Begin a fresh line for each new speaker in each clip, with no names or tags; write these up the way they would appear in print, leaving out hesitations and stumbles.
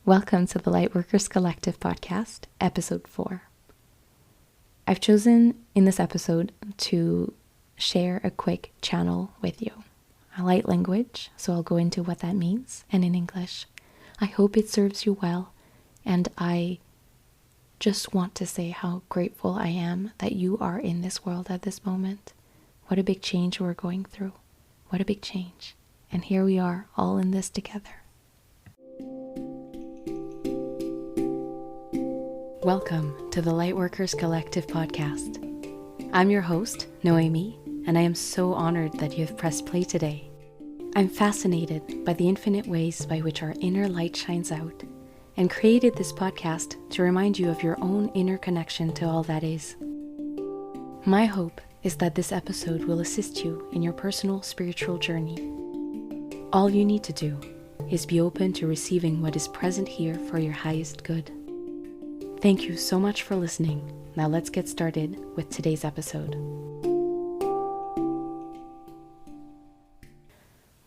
Welcome to the Lightworkers Collective Podcast, Episode 4. I've chosen in this episode to share a quick channel with you. A light language, so I'll go into what that means, and in English. I hope it serves you well, and I just want to say how grateful I am that you are in this world at this moment. What a big change we're going through. What a big change. And here we are, all in this together. Welcome to the Lightworkers Collective Podcast. I'm your host, Noémie, and I am so honored that you have pressed play today. I'm fascinated by the infinite ways by which our inner light shines out, and created this podcast to remind you of your own inner connection to all that is. My hope is that this episode will assist you in your personal spiritual journey. All you need to do is be open to receiving what is present here for your highest good. Thank you so much for listening. Now let's get started with today's episode.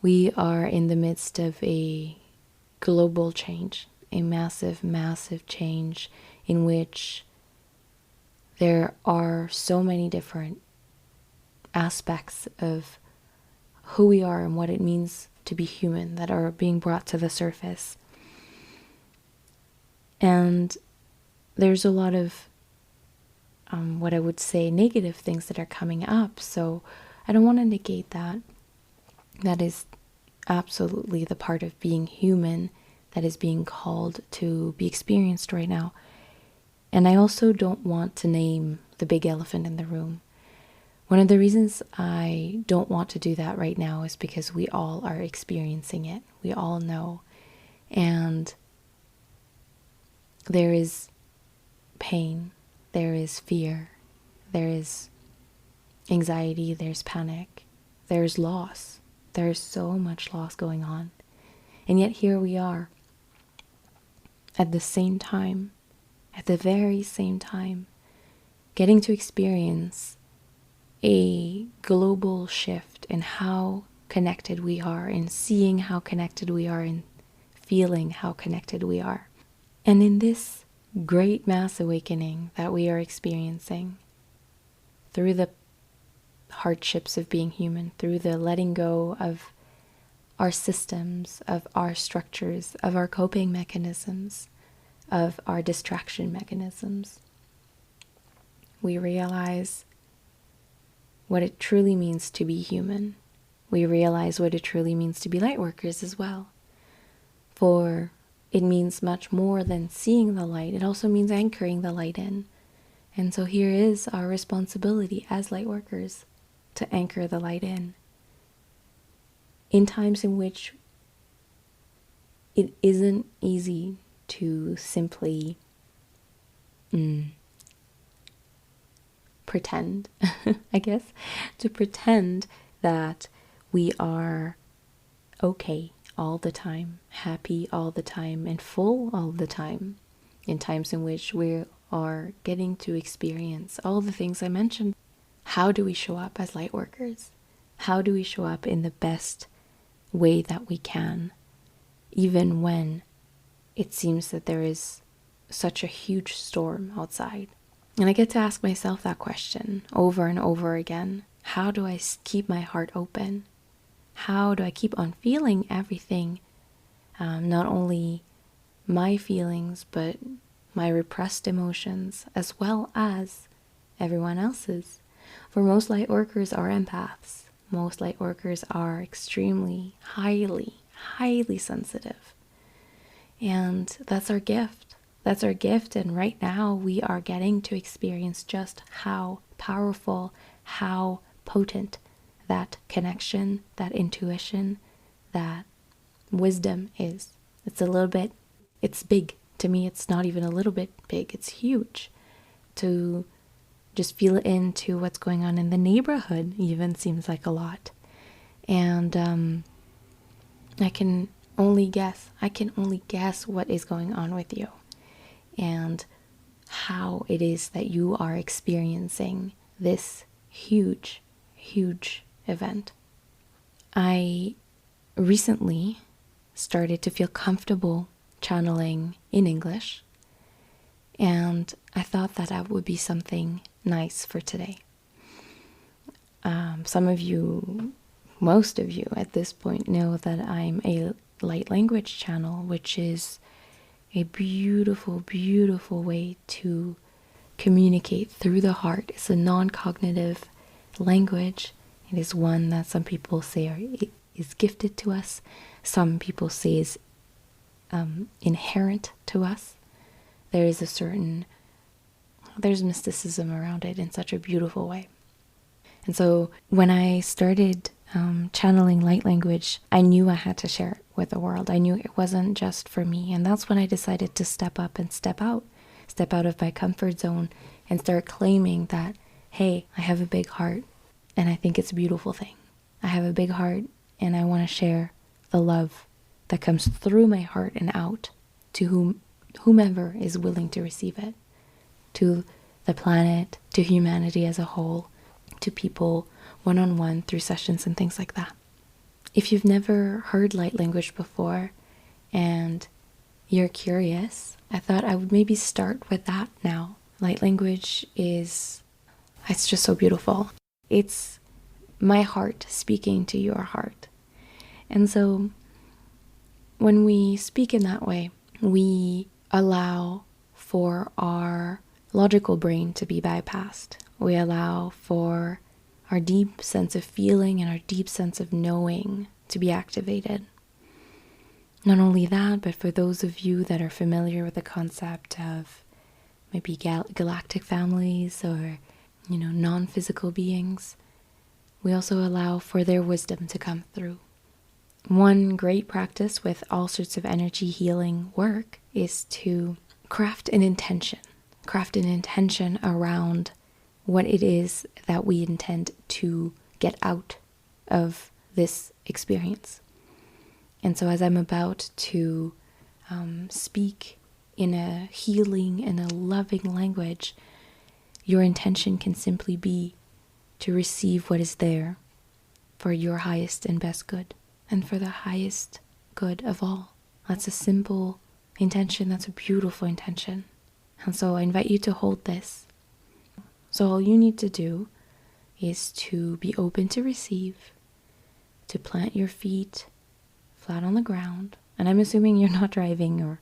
We are in the midst of a global change, a massive, massive change in which there are so many different aspects of who we are and what it means to be human that are being brought to the surface. And there's a lot of what I would say negative things that are coming up. So I don't want to negate that. That is absolutely the part of being human that is being called to be experienced right now. And I also don't want to name the big elephant in the room. One of the reasons I don't want to do that right now is because we all are experiencing it. We all know. And there is pain, there is fear, there is anxiety, there's panic, there's loss. There's so much loss going on. And yet here we are, at the same time, at the very same time, getting to experience a global shift in how connected we are, in seeing how connected we are, and feeling how connected we are. And in this great mass awakening that we are experiencing through the hardships of being human, through the letting go of our systems, of our structures, of our coping mechanisms, of our distraction mechanisms, we realize what it truly means to be human. We realize what it truly means to be lightworkers as well. For it means much more than seeing the light. It also means anchoring the light in. And so here is our responsibility as lightworkers to anchor the light in times in which it isn't easy to simply pretend, I guess, to pretend that we are okay all the time, happy all the time, and full all the time, in times in which we are getting to experience all the things I mentioned. How do we show up as light workers? How do we show up in the best way that we can, even when it seems that there is such a huge storm outside? And I get to ask myself that question over and over again. How do I keep my heart open? How do I keep on feeling everything? Not only my feelings, but my repressed emotions, as well as everyone else's. For most light workers are empaths. Most light workers are extremely, highly sensitive. And that's our gift. That's our gift. And right now we are getting to experience just how powerful, how potent that connection, that intuition, that wisdom is. It's big. To me, it's not even a little bit big. It's huge. To just feel into what's going on in the neighborhood even seems like a lot. And I can only guess what is going on with you and how it is that you are experiencing this huge event. I recently started to feel comfortable channeling in English, and I thought that would be something nice for today. Some of you, most of you at this point, know that I'm a light language channel, which is a beautiful, beautiful way to communicate through the heart. It's a non-cognitive language. It is one that some people say is gifted to us. Some people say is inherent to us. There's mysticism around it in such a beautiful way. And so when I started channeling light language, I knew I had to share it with the world. I knew it wasn't just for me. And that's when I decided to step up and step out of my comfort zone and start claiming that, hey, I have a big heart and I think it's a beautiful thing. I have a big heart and I want to share the love that comes through my heart and out to whomever is willing to receive it, to the planet, to humanity as a whole, to people one-on-one through sessions and things like that. If you've never heard light language before and you're curious, I thought I would maybe start with that now. Light language it's just so beautiful. It's my heart speaking to your heart. And so when we speak in that way, we allow for our logical brain to be bypassed. We allow for our deep sense of feeling and our deep sense of knowing to be activated. Not only that, but for those of you that are familiar with the concept of maybe galactic families or, non-physical beings, we also allow for their wisdom to come through. One great practice with all sorts of energy healing work is to craft an intention around what it is that we intend to get out of this experience. And so as I'm about to speak in a healing and a loving language, your intention can simply be to receive what is there for your highest and best good and for the highest good of all. That's a simple intention. That's a beautiful intention. And so I invite you to hold this. So all you need to do is to be open to receive, to plant your feet flat on the ground. And I'm assuming you're not driving or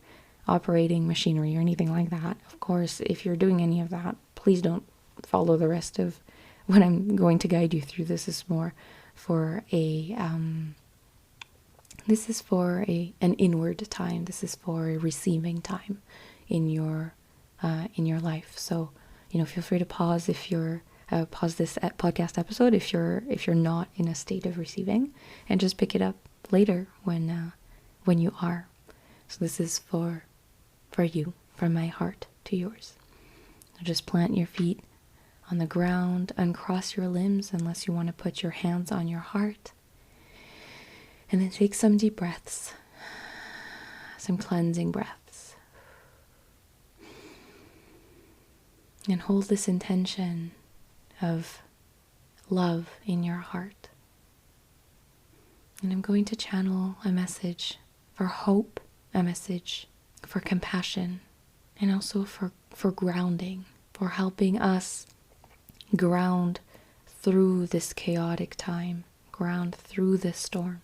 operating machinery or anything like that. Of course, if you're doing any of that, please don't follow the rest of what I'm going to guide you through. This is more for an inward time. This is for a receiving time in your life. So, feel free to pause if you're pause this podcast episode if you're not in a state of receiving, and just pick it up later when you are. So this is for you, from my heart to yours. So just plant your feet on the ground, uncross your limbs unless you want to put your hands on your heart, and then take some deep breaths, some cleansing breaths. And hold this intention of love in your heart. And I'm going to channel a message for hope, a message for compassion, and also for grounding, for helping us ground through this chaotic time, ground through this storm.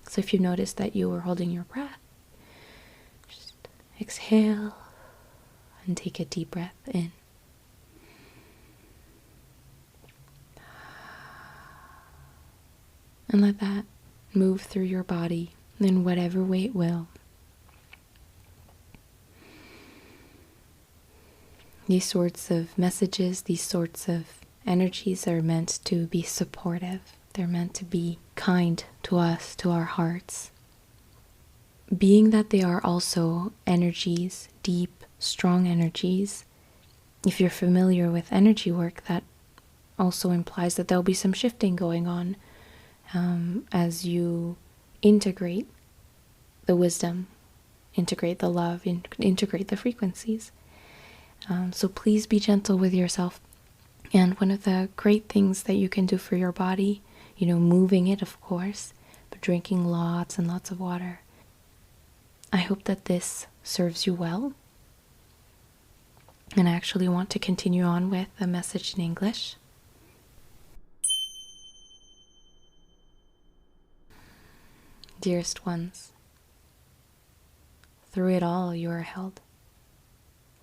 So if you notice that you were holding your breath, just exhale and take a deep breath in. And let that move through your body in whatever way it will. These sorts of messages, these sorts of energies are meant to be supportive. They're meant to be kind to us, to our hearts. Being that they are also energies, deep, strong energies, if you're familiar with energy work, that also implies that there'll be some shifting going on as you integrate the wisdom, integrate the love, integrate the frequencies. So please be gentle with yourself. And one of the great things that you can do for your body, moving it, of course, but drinking lots and lots of water. I hope that this serves you well. And I actually want to continue on with a message in English. Dearest ones, through it all you are held.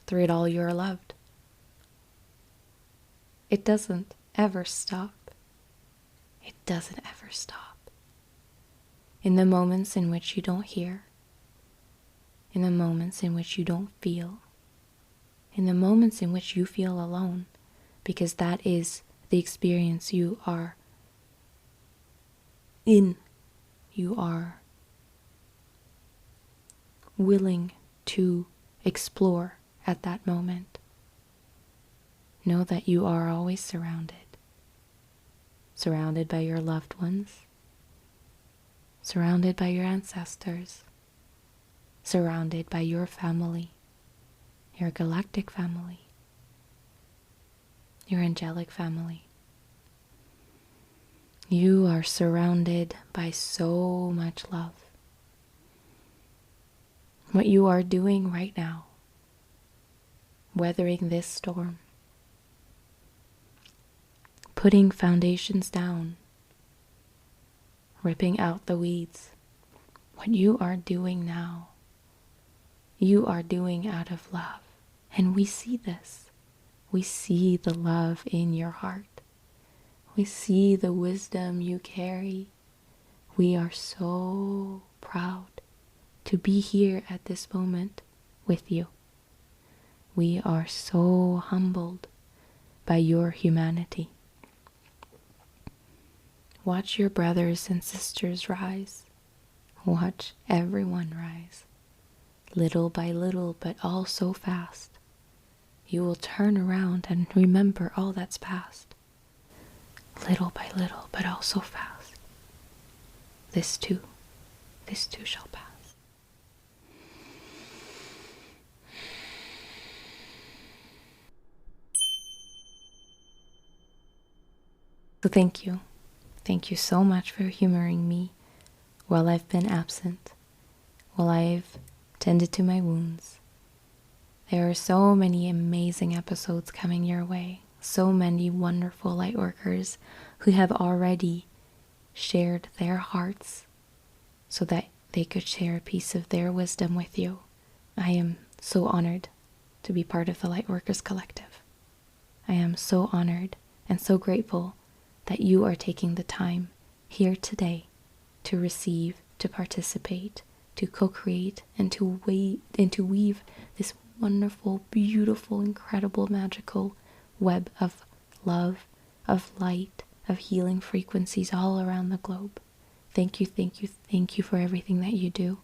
Through it all you are loved. It doesn't ever stop. It doesn't ever stop. In the moments in which you don't hear, in the moments in which you don't feel, in the moments in which you feel alone, because that is the experience you are in. You are willing to explore at that moment. Know that you are always surrounded by your loved ones, surrounded by your ancestors, surrounded by your family, your galactic family, your angelic family. You are surrounded by so much love. What you are doing right now, weathering this storm, putting foundations down, ripping out the weeds, what you are doing now, you are doing out of love. And we see this. We see the love in your heart. We see the wisdom you carry. We are so proud to be here at this moment with you. We are so humbled by your humanity. Watch your brothers and sisters rise. Watch everyone rise. Little by little, but all so fast. You will turn around and remember all that's past. Little by little, but all so fast. This too shall pass. So thank you. Thank you so much for humoring me while I've been absent, while I've tended to my wounds. There are so many amazing episodes coming your way. So many wonderful lightworkers who have already shared their hearts so that they could share a piece of their wisdom with you. I am so honored to be part of the Lightworkers Collective. I am so honored and so grateful that you are taking the time here today to receive, to participate, to co-create, and to weave this wonderful, beautiful, incredible, magical web of love, of light, of healing frequencies all around the globe. Thank you, thank you, thank you for everything that you do.